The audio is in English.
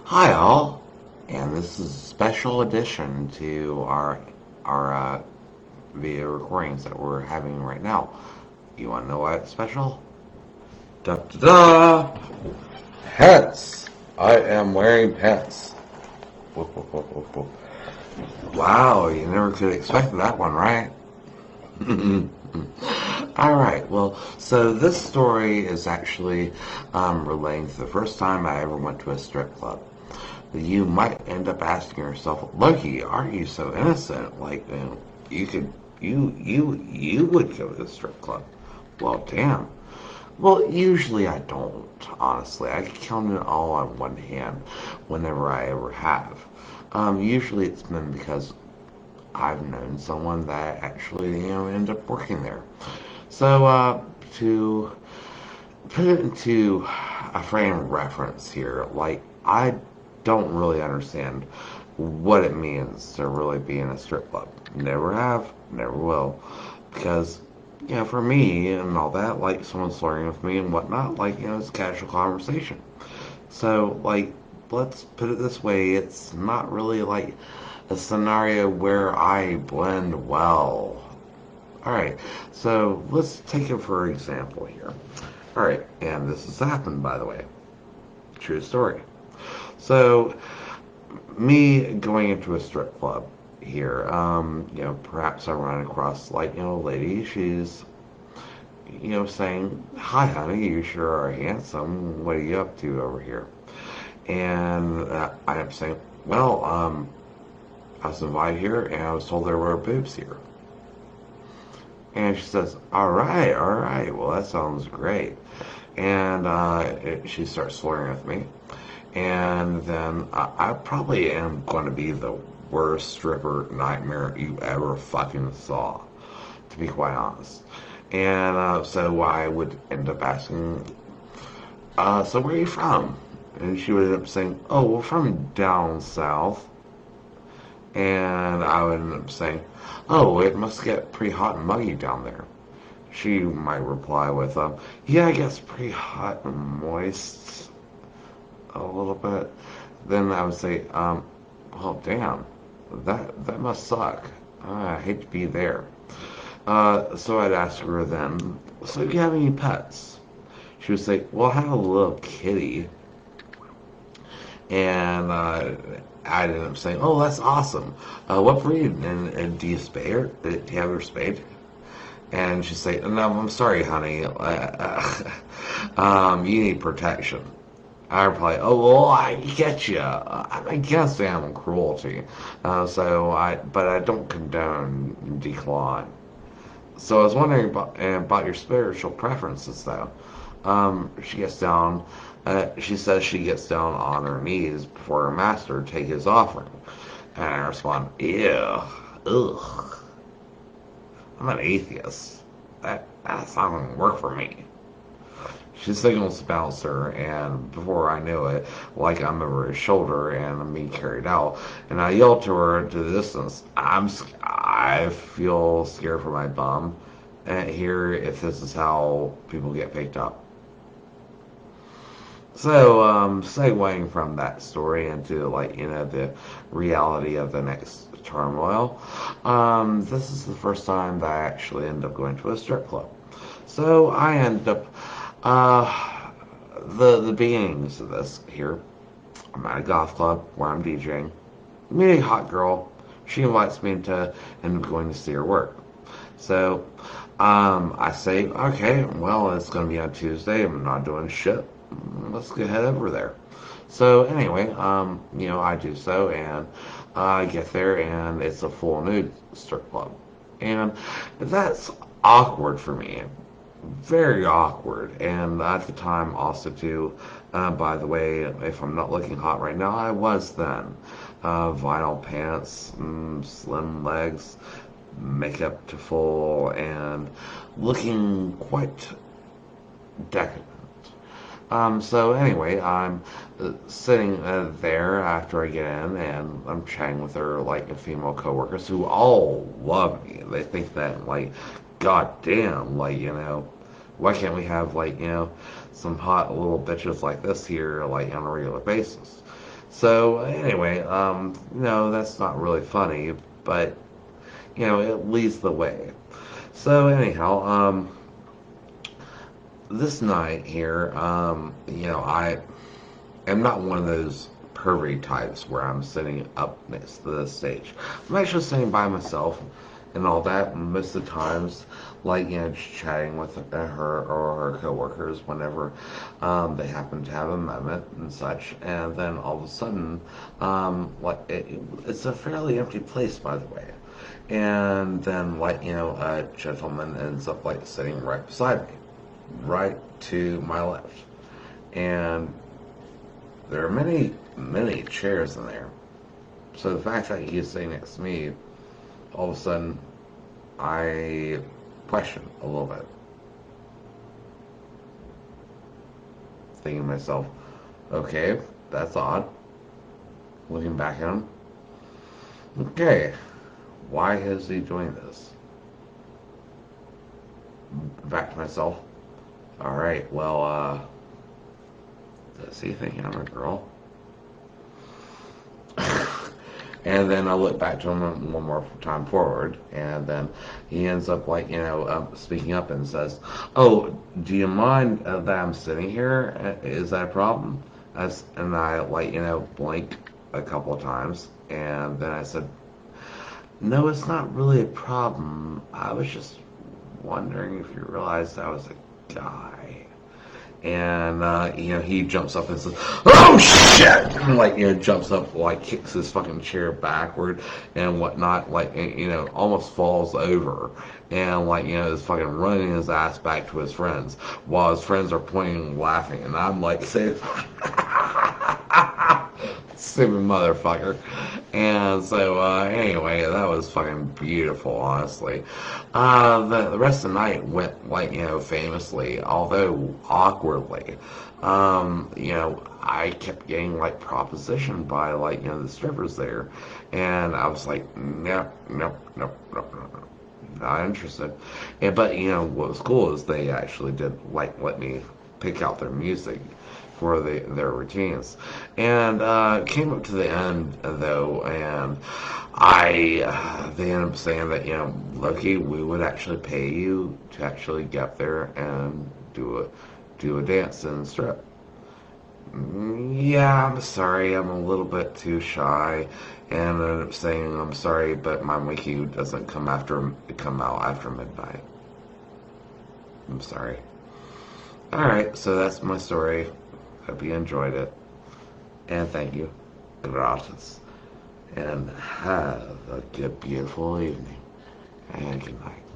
Hi all, and this is a special addition to our video recordings that we're having right now. You want to know why it's special? Da da da! Pets. I am wearing pets. Whoop, whoop, whoop, whoop, whoop. Wow, you never could expect that one, right? All right. Well, so this story is actually relating to the first time I ever went to a strip club. You might end up asking yourself, Loki, aren't you so innocent? Like, you could, you would go to the strip club. Well, damn. Well, usually I don't, honestly. I can count it all on one hand whenever I ever have. Usually it's been because I've known someone that actually, ended up working there. So, to put it into a frame of reference here, like, I don't really understand what it means to really be in a strip club. Never have, never will. Because, for me and all that, like, someone's flirting with me and whatnot, like, it's a casual conversation. So, like, let's put it this way, it's not really like a scenario where I blend well. Alright, so let's take it for example here. Alright, and this has happened, by the way. True story. So, me going into a strip club here, perhaps I run across, like, a lady, she's, saying, Hi, honey, you sure are handsome. What are you up to over here? And I am saying, Well, I was invited here and I was told there were boobs here. And she says, all right, well, that sounds great. And she starts flirting with me. And then I probably am going to be the worst stripper nightmare you ever fucking saw, to be quite honest. And so I would end up asking, so where are you from? And she would end up saying, oh, we're from down south. And I would end up saying, oh, it must get pretty hot and muggy down there. She might reply with, yeah, it gets pretty hot and moist a little bit. Then I would say, well, damn, that must suck. I hate to be there. So I'd ask her then, so do you have any pets? She would say, well, I have a little kitty. And I ended up saying, oh, that's awesome. What breed? And do you spay her? Do you have her spayed? And she'd say, no, I'm sorry, honey. You need protection. I reply, oh, well, I get you. I guess animal cruelty. But I don't condone decline. So I was wondering about your spiritual preferences, though. She gets down. She says she gets down on her knees before her master take his offering, and I respond, "Ew, ugh, I'm an atheist. That's not gonna work for me." She signals the bouncer, and before I knew it, like I'm over his shoulder and I'm being carried out, and I yell to her to the distance, I feel scared for my bum, and here if this is how people get picked up. So, segueing from that story into, like, the reality of the next turmoil, this is the first time that I actually end up going to a strip club. So I end up, the beginnings of this here. I'm at a golf club where I'm DJing. Meet a hot girl. She invites me to end up going to see her work. So, I say, okay, well, it's going to be on Tuesday. I'm not doing shit. Let's go head over there. So anyway, I do so, and I get there, and it's a full nude strip club, and that's awkward for me, very awkward. And at the time, also too, by the way, if I'm not looking hot right now, I was then. Vinyl pants, slim legs, makeup to full, and looking quite decadent. So anyway, I'm sitting there after I get in, and I'm chatting with her, like, female coworkers who all love me. They think that, like, god damn, like, why can't we have, like, some hot little bitches like this here, like, on a regular basis? So anyway, no, that's not really funny, but it leads the way. So anyhow, this night here, I am not one of those pervy types where I'm sitting up next to the stage. I'm actually sitting by myself and all that most of the times, like just chatting with her or her coworkers whenever they happen to have a moment and such. And then all of a sudden, it's a fairly empty place, by the way. And then, a gentleman ends up sitting right beside me, right to my left. And there are many, many chairs in there. So the fact that he's sitting next to me, all of a sudden, I question a little bit. Thinking to myself, okay, that's odd. Looking back at him, okay, why is he doing this? Back to myself, alright, well, does he think I'm a girl? And then I look back to him one more time forward, and then he ends up speaking up and says, "Oh, do you mind that I'm sitting here? Is that a problem?" And I blink a couple of times, and then I said, "No, it's not really a problem. I was just wondering if you realized I was a guy." And he jumps up and says, "Oh shit!" And jumps up, kicks his fucking chair backward and whatnot, almost falls over, and is fucking running his ass back to his friends while his friends are pointing and laughing, and I'm saying, "Stupid motherfucker." And so, anyway, that was fucking beautiful, honestly. The rest of the night went, famously, although awkwardly. I kept getting, propositioned by, the strippers there. And I was like, nope, nope, nope, nope, nope, nope. Not interested. But, what was cool is they actually did, let me pick out their music for their routines. And came up to the end though, and they ended up saying that Loki, we would actually pay you to actually get up there and do a dance and strip. Yeah, I'm sorry, I'm a little bit too shy, and I ended up saying I'm sorry, but my wiki doesn't come out after midnight. I'm sorry. All right, so that's my story. Hope you enjoyed it. And thank you. Gracias. And have a good, beautiful evening. And good night.